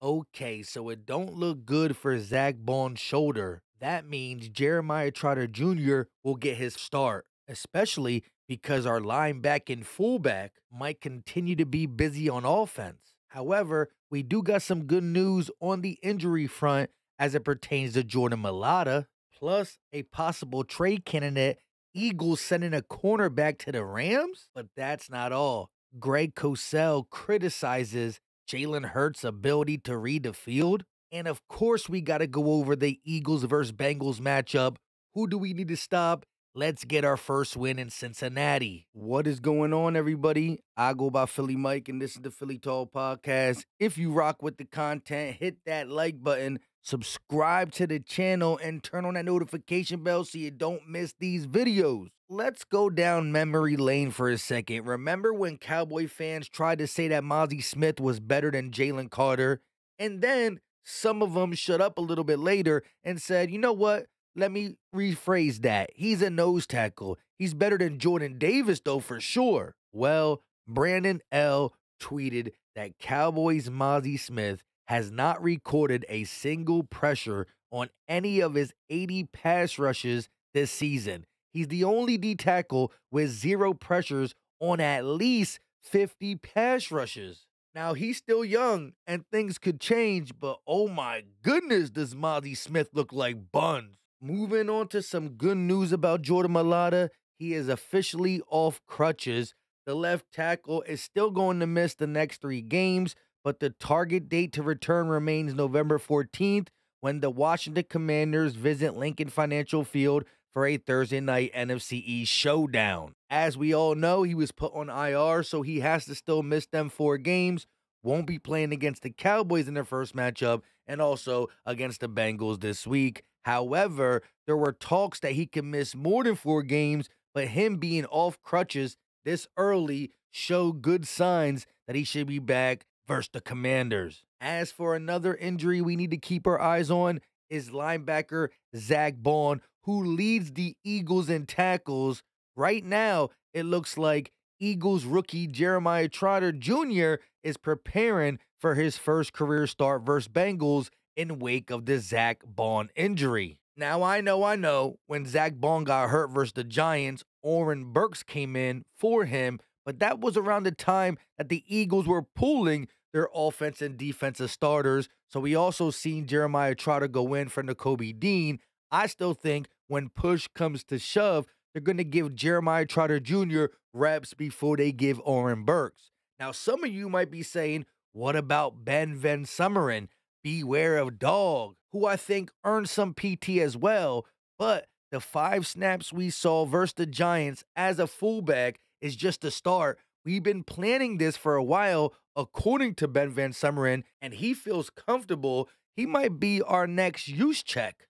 Okay, so it don't look good for Zach Baum's shoulder. That means Jeremiah Trotter Jr. will get his start, especially because our linebacker and fullback might continue to be busy on offense. However, we do got some good news on the injury front as it pertains to Jordan Mailata, plus a possible trade candidate. Eagles sending a cornerback to the Rams? But that's not all. Greg Cosell criticizes Jalen Hurts' ability to read the field. And of course, we got to go over the Eagles versus Bengals matchup. Who do we need to stop? Let's get our first win in Cincinnati. What is going on, everybody? I go by Philly Mike, and this is the Philly Tall Podcast. If you rock with the content, hit that like button, subscribe to the channel, and turn on that notification bell so you don't miss these videos. Let's go down memory lane for a second. Remember when Cowboy fans tried to say that Mozzie Smith was better than Jalen Carter? And then some of them shut up a little bit later and said, you know what? Let me rephrase that. He's a nose tackle. He's better than Jordan Davis, though, for sure. Well, Brandon L. tweeted that Cowboys' Mozzie Smith has not recorded a single pressure on any of his 80 pass rushes this season. He's the only D tackle with 0 pressures on at least 50 pass rushes. Now, he's still young and things could change, but oh my goodness, does Mozzie Smith look like buns. Moving on to some good news about Jordan Mailata, he is officially off crutches. The left tackle is still going to miss the next 3 games, but the target date to return remains November 14th when the Washington Commanders visit Lincoln Financial Field for a Thursday night NFC East showdown. As we all know, he was put on IR, so he has to still miss them 4 games. Won't be playing against the Cowboys in their first matchup and also against the Bengals this week. However, there were talks that he could miss more than 4 games, but him being off crutches this early show good signs that he should be back versus the Commanders. As for another injury we need to keep our eyes on is linebacker Zach Baum, who leads the Eagles in tackles. Right now, it looks like Eagles rookie Jeremiah Trotter Jr. is preparing for his first career start versus Bengals in wake of the Zach Baum injury. Now, I know, when Zach Baum got hurt versus the Giants, Oren Burks came in for him, but that was around the time that the Eagles were pulling their offense and defensive starters, so we also seen Jeremiah Trotter go in for Nakobe Dean. I still think when push comes to shove, they're going to give Jeremiah Trotter Jr. reps before they give Oren Burks. Now, some of you might be saying, what about VanSumeren? Beware of dog, who I think earned some PT as well, but the 5 snaps we saw versus the Giants as a fullback is just a start. We've been planning this for a while, according to VanSumeren, and he feels comfortable. He might be our next use check.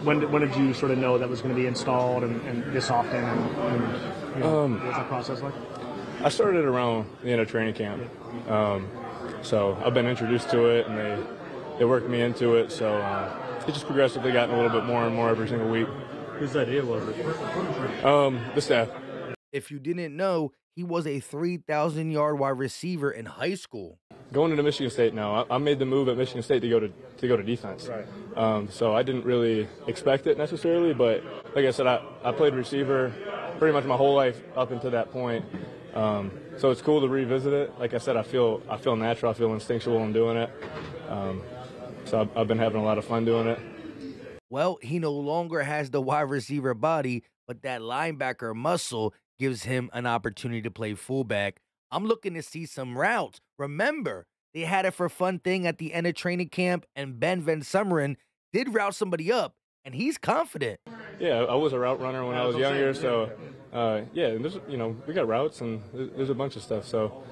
When did you sort of know that was going to be installed and this often? What was that process like? I started around the end of training camp. So I've been introduced to it, and they worked me into it. So it just progressively gotten a little bit more and more every single week. Whose idea was it? The staff. If you didn't know, he was a 3,000-yard wide receiver in high school. Going into Michigan State now, I made the move at Michigan State to go to defense. Right. So I didn't really expect it necessarily, but like I said, I played receiver pretty much my whole life up until that point. So it's cool to revisit it. Like I said, I feel natural. I feel instinctual in doing it. So I've been having a lot of fun doing it. Well, he no longer has the wide receiver body, but that linebacker muscle gives him an opportunity to play fullback. I'm looking to see some routes. Remember, they had a for fun thing at the end of training camp, and VanSumeren did route somebody up, and he's confident. Yeah, I was a route runner when I was younger, so yeah, there's, we got routes and there's a bunch of stuff. So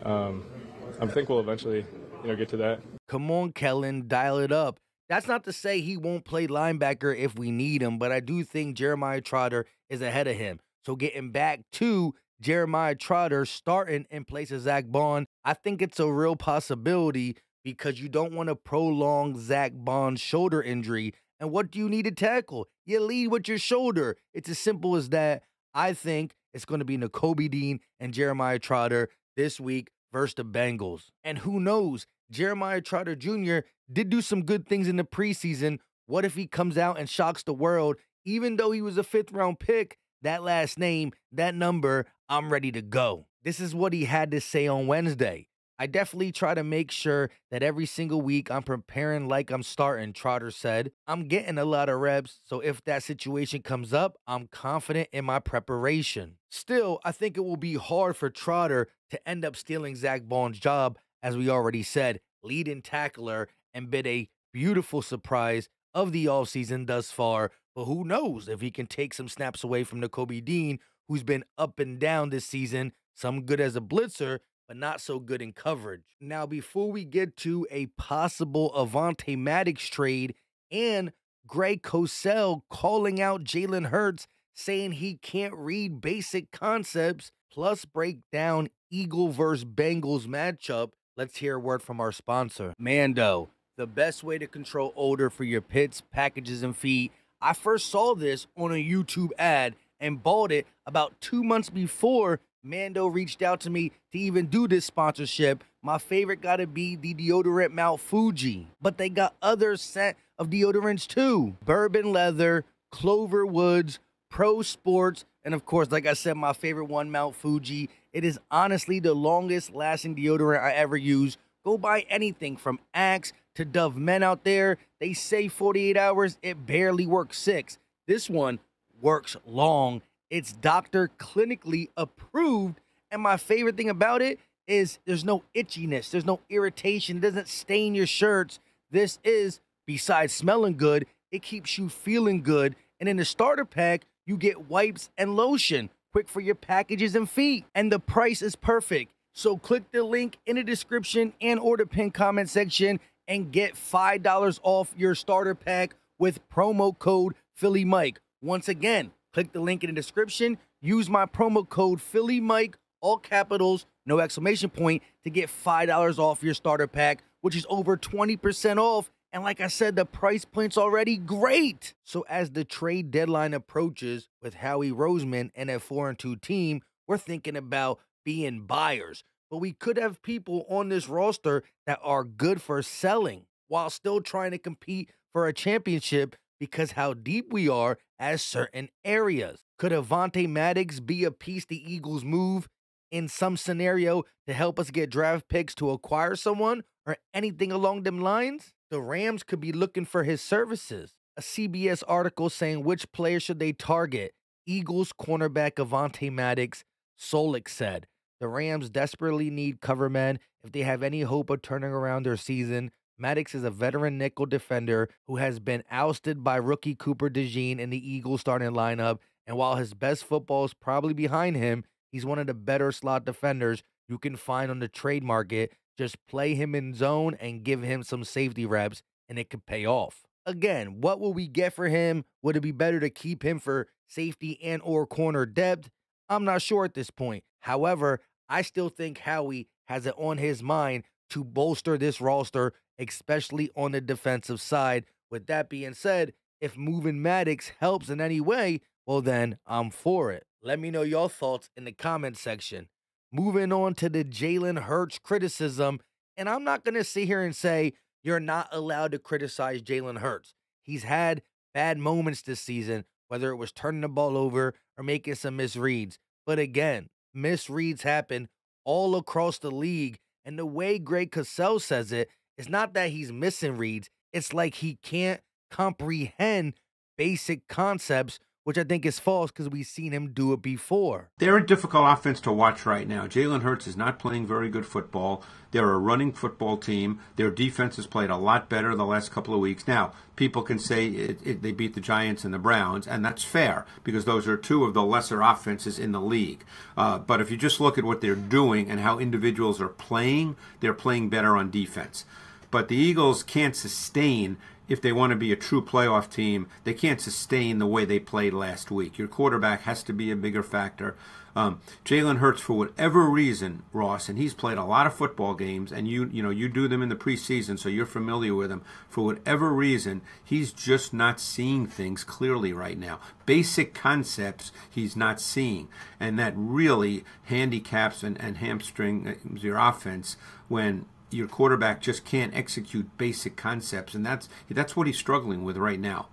I think we'll eventually, get to that. Come on, Kellen, dial it up. That's not to say he won't play linebacker if we need him, but I do think Jeremiah Trotter is ahead of him. So getting back to Jeremiah Trotter starting in place of Zach Baum, I think it's a real possibility because you don't want to prolong Zach Baum's shoulder injury. And what do you need to tackle? You lead with your shoulder. It's as simple as that. I think it's going to be Nakobe Dean and Jeremiah Trotter this week versus the Bengals. And who knows, Jeremiah Trotter Jr. did do some good things in the preseason. What if he comes out and shocks the world? Even though he was a 5th-round pick, that last name, that number, I'm ready to go. This is what he had to say on Wednesday. I definitely try to make sure that every single week I'm preparing like I'm starting, Trotter said. I'm getting a lot of reps, so if that situation comes up, I'm confident in my preparation. Still, I think it will be hard for Trotter to end up stealing Zach Baum's job, as we already said, leading tackler and been a beautiful surprise of the offseason thus far. But who knows if he can take some snaps away from Nakobe Dean, who's been up and down this season, some good as a blitzer, but not so good in coverage. Now, before we get to a possible Avonte Maddox trade and Greg Cosell calling out Jalen Hurts, saying he can't read basic concepts, plus break down Eagle versus Bengals matchup, let's hear a word from our sponsor, Mando. The best way to control odor for your pets, packages, and feet. I first saw this on a YouTube ad and bought it about 2 months before Mando reached out to me to even do this sponsorship. My favorite gotta be the deodorant Mount Fuji, but they got other scent of deodorants too. Bourbon Leather, Clover Woods, Pro Sports, and of course, like I said, my favorite one, Mount Fuji. It is honestly the longest lasting deodorant I ever used. Go buy anything from Axe to Dove Men out there. They say 48 hours, it barely works 6. This one works long. It's doctor clinically approved. And my favorite thing about it is there's no itchiness. There's no irritation. It doesn't stain your shirts. This is, besides smelling good, it keeps you feeling good. And in the starter pack, you get wipes and lotion, quick for your packages and feet. And the price is perfect. So click the link in the description and or the pinned comment section and get $5 off your starter pack with promo code PhillyMike. Once again, click the link in the description, use my promo code PhillyMike, all capitals, no exclamation point, to get $5 off your starter pack, which is over 20% off. And like I said, the price point's already great. So as the trade deadline approaches with Howie Roseman and a 4-2 team, we're thinking about being buyers. But we could have people on this roster that are good for selling while still trying to compete for a championship because how deep we are as certain areas. Could Avonte Maddox be a piece the Eagles move in some scenario to help us get draft picks to acquire someone or anything along them lines? The Rams could be looking for his services. A CBS article saying which player should they target? Eagles cornerback Avonte Maddox, Solik said. The Rams desperately need cover men if they have any hope of turning around their season. Maddox is a veteran nickel defender who has been ousted by rookie Cooper DeJean in the Eagles starting lineup, and while his best football is probably behind him, he's one of the better slot defenders you can find on the trade market. Just play him in zone and give him some safety reps, and it could pay off. Again, what will we get for him? Would it be better to keep him for safety and or corner depth? I'm not sure at this point. However, I still think Howie has it on his mind to bolster this roster, especially on the defensive side. With that being said, if moving Maddox helps in any way, well then, I'm for it. Let me know your thoughts in the comment section. Moving on to the Jalen Hurts criticism, and I'm not going to sit here and say you're not allowed to criticize Jalen Hurts. He's had bad moments this season, whether it was turning the ball over or making some misreads. But again, misreads happen all across the league, and the way Greg Cosell says it, it's not that he's missing reads, it's like he can't comprehend basic concepts, which I think is false because we've seen him do it before. They're a difficult offense to watch right now. Jalen Hurts is not playing very good football. They're a running football team. Their defense has played a lot better the last couple of weeks. Now, people can say they beat the Giants and the Browns, and that's fair because those are two of the lesser offenses in the league. But if you just look at what they're doing and how individuals are playing, they're playing better on defense. But the Eagles can't sustain. If they want to be a true playoff team, they can't sustain the way they played last week. Your quarterback has to be a bigger factor. Jalen Hurts, for whatever reason, Ross, and he's played a lot of football games, and you do them in the preseason, so you're familiar with him. For whatever reason, he's just not seeing things clearly right now. Basic concepts he's not seeing, and that really handicaps and hamstrings your offense when your quarterback just can't execute basic concepts, and that's what he's struggling with right now.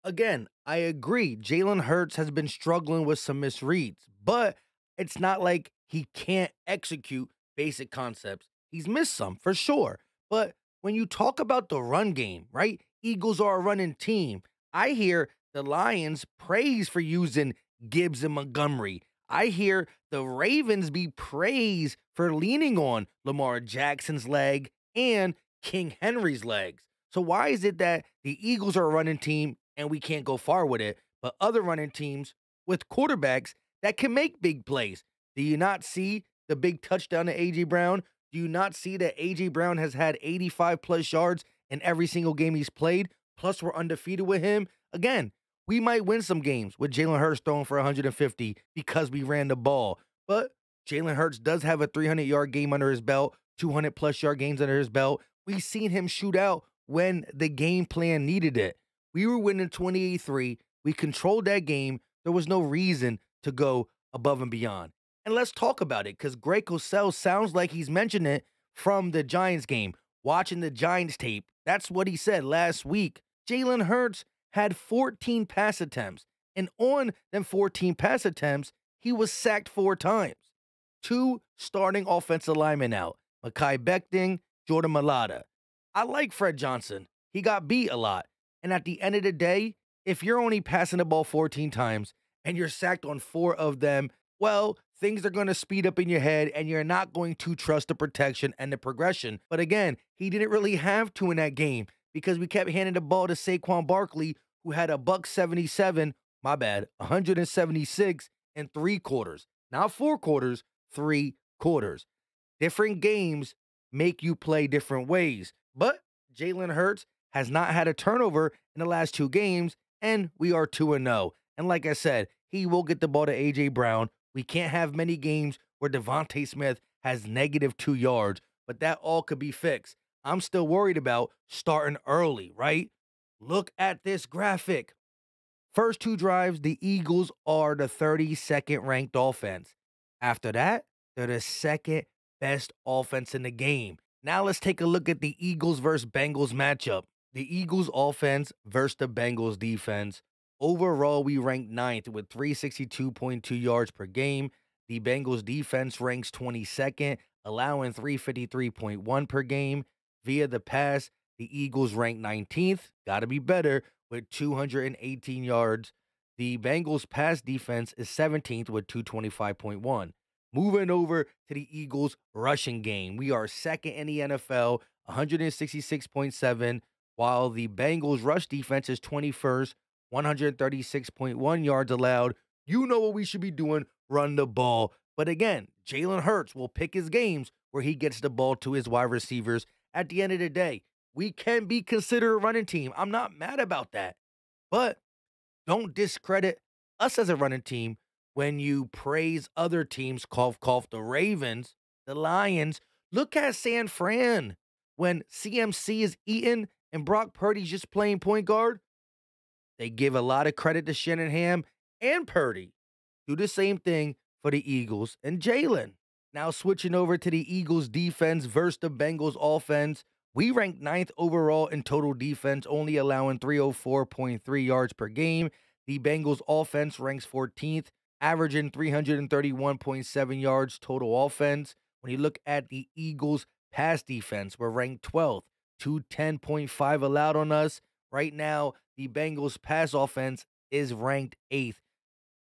Again, I agree. Jalen Hurts has been struggling with some misreads, but it's not like he can't execute basic concepts. He's missed some for sure. But when you talk about the run game, right? Eagles are a running team. I hear the Lions praise for using Gibbs and Montgomery. I hear the Ravens be praised for leaning on Lamar Jackson's leg and King Henry's legs. So why is it that the Eagles are a running team and we can't go far with it, but other running teams with quarterbacks that can make big plays? Do you not see the big touchdown to A.J. Brown? Do you not see that A.J. Brown has had 85-plus yards in every single game he's played? Plus, we're undefeated with him. Again, we might win some games with Jalen Hurts throwing for 150 because we ran the ball. But Jalen Hurts does have a 300-yard game under his belt, 200-plus yard games under his belt. We've seen him shoot out when the game plan needed it. We were winning 28-3. We controlled that game. There was no reason to go above and beyond. And let's talk about it, because Greg Cosell sounds like he's mentioned it from the Giants game. Watching the Giants tape, that's what he said last week. Jalen Hurts had 14 pass attempts, and on them 14 pass attempts, he was sacked 4 times. 2 starting offensive linemen out, Mekhi Becton, Jordan Mailata. I like Fred Johnson. He got beat a lot. And at the end of the day, if you're only passing the ball 14 times and you're sacked on 4 of them, well, things are going to speed up in your head and you're not going to trust the protection and the progression. But again, he didn't really have to in that game because we kept handing the ball to Saquon Barkley, who had a $177, 176 in 3 quarters. Not 4 quarters, 3 quarters. Different games make you play different ways. But Jalen Hurts has not had a turnover in the last 2 games, and we are 2-0. And like I said, he will get the ball to A.J. Brown. We can't have many games where Devontae Smith has -2 yards, but that all could be fixed. I'm still worried about starting early, right? Look at this graphic. First 2 drives, the Eagles are the 32nd ranked offense. After that, they're the second best offense in the game. Now let's take a look at the Eagles versus Bengals matchup. The Eagles offense versus the Bengals defense. Overall, we ranked 9th with 362.2 yards per game. The Bengals defense ranks 22nd, allowing 353.1 per game. Via the pass, the Eagles rank 19th, got to be better, with 218 yards. The Bengals pass defense is 17th with 225.1. Moving over to the Eagles rushing game, we are 2nd in the NFL, 166.7, while the Bengals rush defense is 21st, 136.1 yards allowed. You know what we should be doing, run the ball. But again, Jalen Hurts will pick his games where he gets the ball to his wide receivers. At the end of the day, we can be considered a running team. I'm not mad about that. But don't discredit us as a running team when you praise other teams, cough, cough, the Ravens, the Lions. Look at San Fran when CMC is eating and Brock Purdy's just playing point guard. They give a lot of credit to Shanahan and Purdy. Do the same thing for the Eagles and Jalen. Now switching over to the Eagles defense versus the Bengals offense. We ranked 9th overall in total defense, only allowing 304.3 yards per game. The Bengals offense ranks 14th, averaging 331.7 yards total offense. When you look at the Eagles pass defense, we're ranked 12th, 210.5 allowed on us. Right now, the Bengals pass offense is ranked 8th,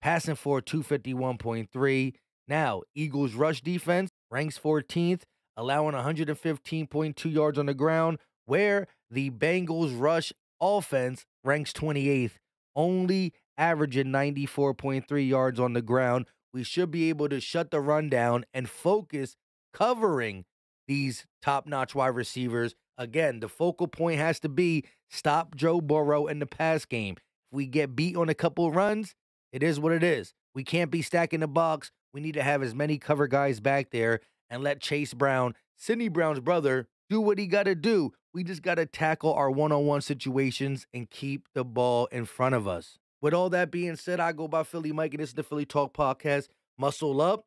passing for 251.3. Now, Eagles rush defense ranks 14th, allowing 115.2 yards on the ground, where the Bengals rush offense ranks 28th, only averaging 94.3 yards on the ground. We should be able to shut the run down and focus covering these top-notch wide receivers. Again, the focal point has to be stop Joe Burrow in the pass game. If we get beat on a couple runs, it is what it is. We can't be stacking the box. We need to have as many cover guys back there and let Chase Brown, Sidney Brown's brother, do what he got to do. We just got to tackle our one-on-one situations and keep the ball in front of us. With all that being said, I go by Philly Mike, and this is the Philly Talk Podcast. Muscle up.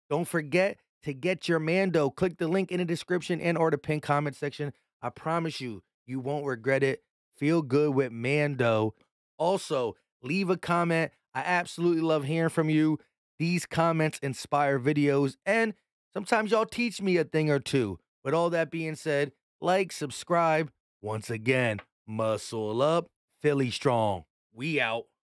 Don't forget to get your Mando. Click the link in the description and or the pinned comment section. I promise you, you won't regret it. Feel good with Mando. Also, leave a comment. I absolutely love hearing from you. These comments inspire videos, and sometimes y'all teach me a thing or two. With all that being said, like, subscribe. Once again, muscle up, Philly strong. We out.